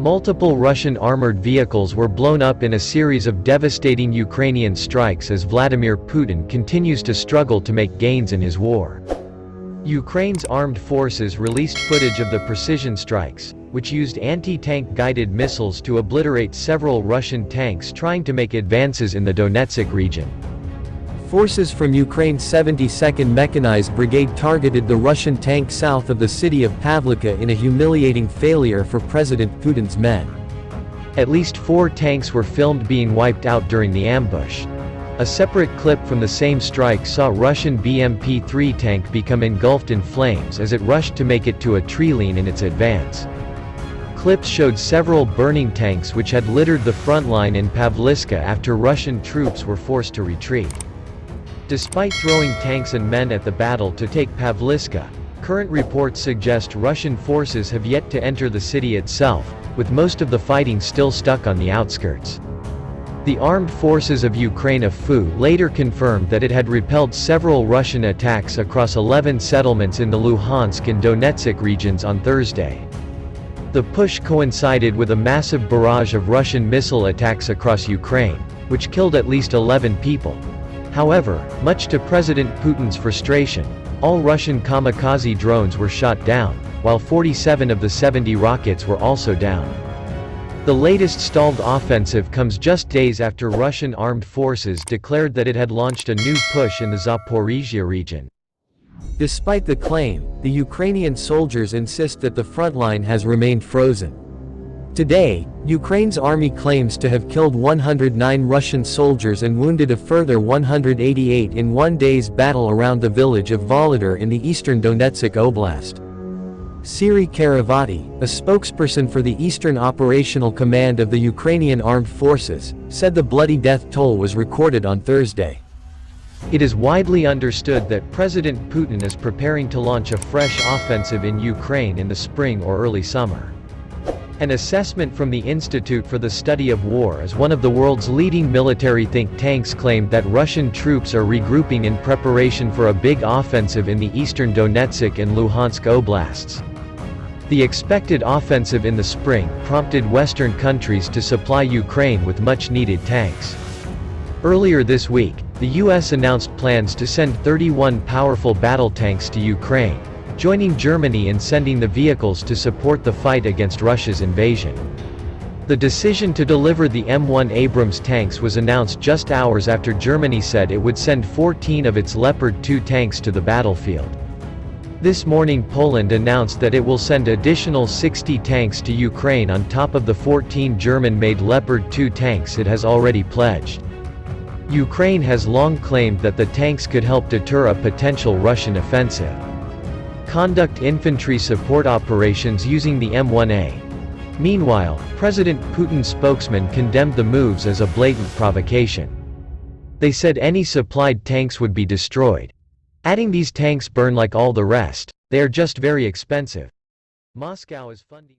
Multiple Russian armored vehicles were blown up in a series of devastating Ukrainian strikes as Vladimir Putin continues to struggle to make gains in his war. Ukraine's armed forces released footage of the precision strikes, which used anti-tank guided missiles to obliterate several Russian tanks trying to make advances in the Donetsk region. Forces from Ukraine's 72nd Mechanized Brigade targeted the Russian tank south of the city of Pavlivka in a humiliating failure for President Putin's men. At least 4 tanks were filmed being wiped out during the ambush. A separate clip from the same strike saw Russian BMP-3 tank become engulfed in flames as it rushed to make it to a tree line in its advance. Clips showed several burning tanks which had littered the front line in Pavlivka after Russian troops were forced to retreat. Despite throwing tanks and men at the battle to take Pavlivka, current reports suggest Russian forces have yet to enter the city itself, with most of the fighting still stuck on the outskirts. The armed forces of UkraineHIMARS later confirmed that it had repelled several Russian attacks across 11 settlements in the Luhansk and Donetsk regions on Thursday. The push coincided with a massive barrage of Russian missile attacks across Ukraine, which killed at least 11 people. However, much to President Putin's frustration, all Russian kamikaze drones were shot down, while 47 of the 70 rockets were also down. The latest stalled offensive comes just days after Russian armed forces declared that it had launched a new push in the Zaporizhzhia region. Despite the claim, the Ukrainian soldiers insist that the front line has remained frozen. Today, Ukraine's army claims to have killed 109 Russian soldiers and wounded a further 188 in one day's battle around the village of Volodar in the eastern Donetsk Oblast. Siri Karavati, a spokesperson for the Eastern Operational Command of the Ukrainian Armed Forces, said the bloody death toll was recorded on Thursday. It is widely understood that President Putin is preparing to launch a fresh offensive in Ukraine in the spring or early summer. An assessment from the Institute for the Study of War as one of the world's leading military think tanks claimed that Russian troops are regrouping in preparation for a big offensive in the eastern Donetsk and Luhansk oblasts. The expected offensive in the spring prompted Western countries to supply Ukraine with much-needed tanks. Earlier this week, the U.S. announced plans to send 31 powerful battle tanks to Ukraine, joining Germany in sending the vehicles to support the fight against Russia's invasion. The decision to deliver the M1 Abrams tanks was announced just hours after Germany said it would send 14 of its Leopard 2 tanks to the battlefield. This morning Poland announced that it will send additional 60 tanks to Ukraine on top of the 14 German-made Leopard 2 tanks it has already pledged. Ukraine has long claimed that the tanks could help deter a potential Russian offensive. Conduct infantry support operations using the M1A. Meanwhile, President Putin's spokesman condemned the moves as a blatant provocation. They said any supplied tanks would be destroyed. Adding these tanks burn like all the rest, they are just very expensive. Moscow is funding